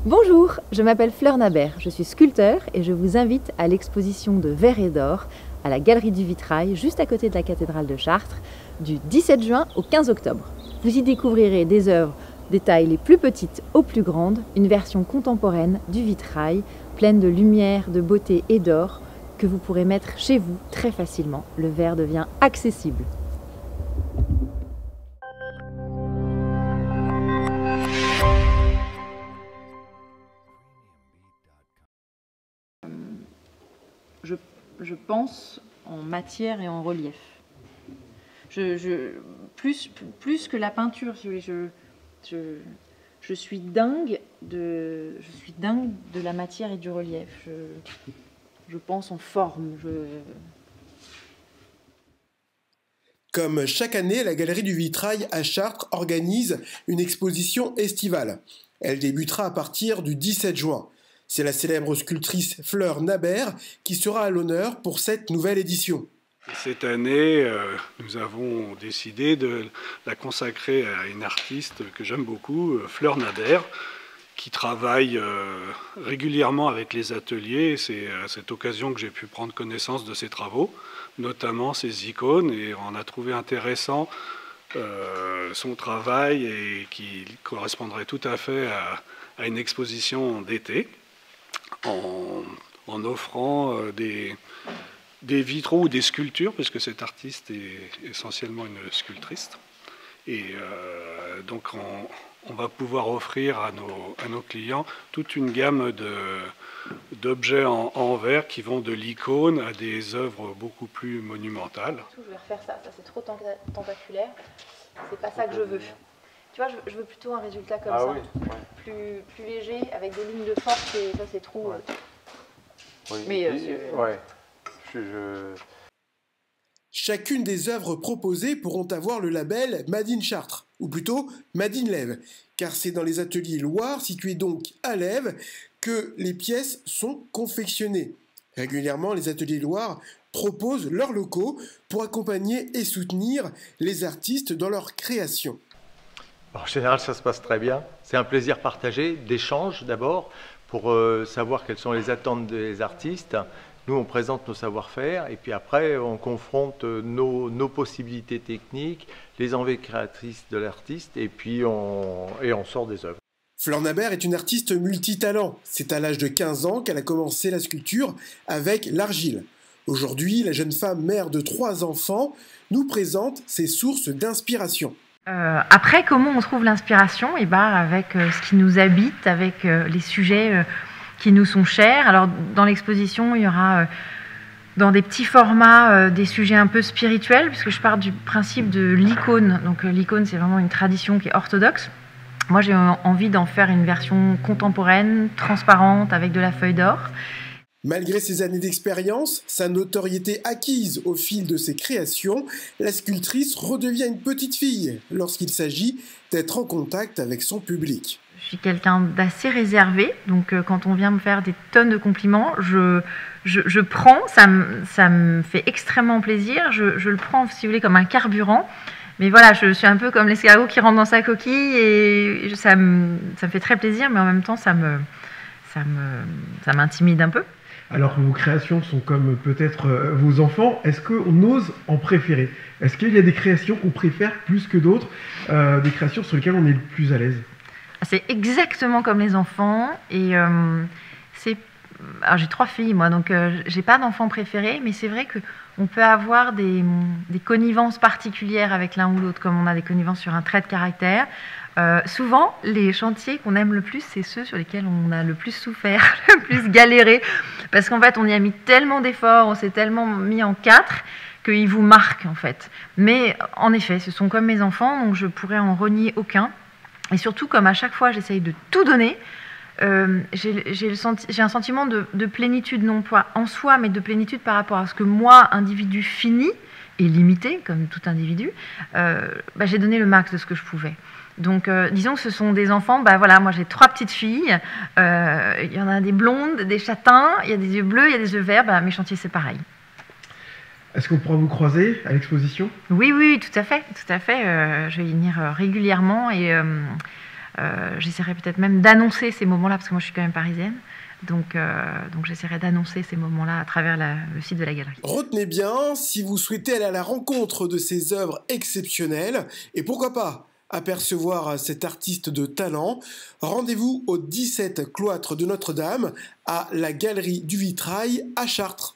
Bonjour, je m'appelle Fleur Nabert, je suis sculpteur et je vous invite à l'exposition de Verre et d'Or à la Galerie du Vitrail, juste à côté de la cathédrale de Chartres, du 17 juin au 15 octobre. Vous y découvrirez des œuvres des tailles les plus petites aux plus grandes, une version contemporaine du vitrail, pleine de lumière, de beauté et d'or, que vous pourrez mettre chez vous très facilement. Le verre devient accessible. Je pense en matière et en relief. Plus que la peinture, si vous voulez, je suis dingue de la matière et du relief. Je pense en forme. Comme chaque année, la Galerie du Vitrail à Chartres organise une exposition estivale. Elle débutera à partir du 17 juin. C'est la célèbre sculptrice Fleur Nabert qui sera à l'honneur pour cette nouvelle édition. Cette année, nous avons décidé de la consacrer à une artiste que j'aime beaucoup, Fleur Nabert, qui travaille régulièrement avec les ateliers. C'est à cette occasion que j'ai pu prendre connaissance de ses travaux, notamment ses icônes, et on a trouvé intéressant son travail et qui correspondrait tout à fait à une exposition d'été, en offrant des vitraux ou des sculptures, puisque cette artiste est essentiellement une sculptrice. Et donc on va pouvoir offrir à nos clients toute une gamme d'objets en verre qui vont de l'icône à des œuvres beaucoup plus monumentales. Je vais refaire ça c'est trop tentaculaire, c'est pas ça que je veux. Tu vois, je veux plutôt un résultat comme ça, oui, ouais. plus léger, avec des lignes de force, et ça c'est trop... Ouais. Oui. Mais ouais. Chacune des œuvres proposées pourront avoir le label Made in Chartres, ou plutôt Made in Lèves, car c'est dans les ateliers Loire, situés donc à Lèves, que les pièces sont confectionnées. Régulièrement, les ateliers Loire proposent leurs locaux pour accompagner et soutenir les artistes dans leur création. En général, ça se passe très bien. C'est un plaisir partagé, d'échange d'abord, pour savoir quelles sont les attentes des artistes. Nous, on présente nos savoir-faire et puis après, on confronte nos possibilités techniques, les envies créatrices de l'artiste et puis on sort des œuvres. Fleur Nabert est une artiste multitalent. C'est à l'âge de 15 ans qu'elle a commencé la sculpture avec l'argile. Aujourd'hui, la jeune femme mère de 3 enfants nous présente ses sources d'inspiration. Après, comment on trouve l'inspiration? Et avec ce qui nous habite, avec les sujets qui nous sont chers. Alors, dans l'exposition, il y aura dans des petits formats des sujets un peu spirituels, puisque je pars du principe de l'icône. Donc, l'icône, c'est vraiment une tradition qui est orthodoxe. Moi, j'ai envie d'en faire une version contemporaine, transparente, avec de la feuille d'or. Malgré ses années d'expérience, sa notoriété acquise au fil de ses créations, la sculptrice redevient une petite fille lorsqu'il s'agit d'être en contact avec son public. Je suis quelqu'un d'assez réservé, donc quand on vient me faire des tonnes de compliments, je prends, ça me fait extrêmement plaisir, je le prends, si vous voulez, comme un carburant. Mais voilà, je suis un peu comme l'escargot qui rentre dans sa coquille et ça me fait très plaisir, mais en même temps, ça m'intimide un peu. Alors que vos créations sont comme peut-être vos enfants, est-ce qu'on ose en préférer? Est-ce qu'il y a des créations qu'on préfère plus que d'autres, des créations sur lesquelles on est le plus à l'aise? C'est exactement comme les enfants. Et alors j'ai 3 filles, moi, donc j'ai pas d'enfant préféré, mais c'est vrai qu'on peut avoir des connivences particulières avec l'un ou l'autre, comme on a des connivences sur un trait de caractère. Souvent, les chantiers qu'on aime le plus, c'est ceux sur lesquels on a le plus souffert, le plus galéré, parce qu'en fait, on y a mis tellement d'efforts, on s'est tellement mis en 4 qu'ils vous marquent, en fait. Mais en effet, ce sont comme mes enfants, donc je pourrais en renier aucun. Et surtout, comme à chaque fois, j'essaye de tout donner, j'ai un sentiment de plénitude, non pas en soi, mais de plénitude par rapport à ce que moi, individu fini et limité, comme tout individu, j'ai donné le max de ce que je pouvais. Donc, disons que ce sont des enfants, voilà, moi j'ai 3 petites filles, il y en a des blondes, des châtains, il y a des yeux bleus, il y a des yeux verts, mes chantiers c'est pareil. Est-ce qu'on pourra vous croiser à l'exposition? Oui, tout à fait, je vais y venir régulièrement et J'essaierai peut-être même d'annoncer ces moments-là, parce que moi je suis quand même parisienne. Donc j'essaierai d'annoncer ces moments-là à travers le site de la galerie. Retenez bien, si vous souhaitez aller à la rencontre de ces œuvres exceptionnelles, et pourquoi pas apercevoir cet artiste de talent, rendez-vous au 17 cloître de Notre-Dame, à la Galerie du Vitrail à Chartres.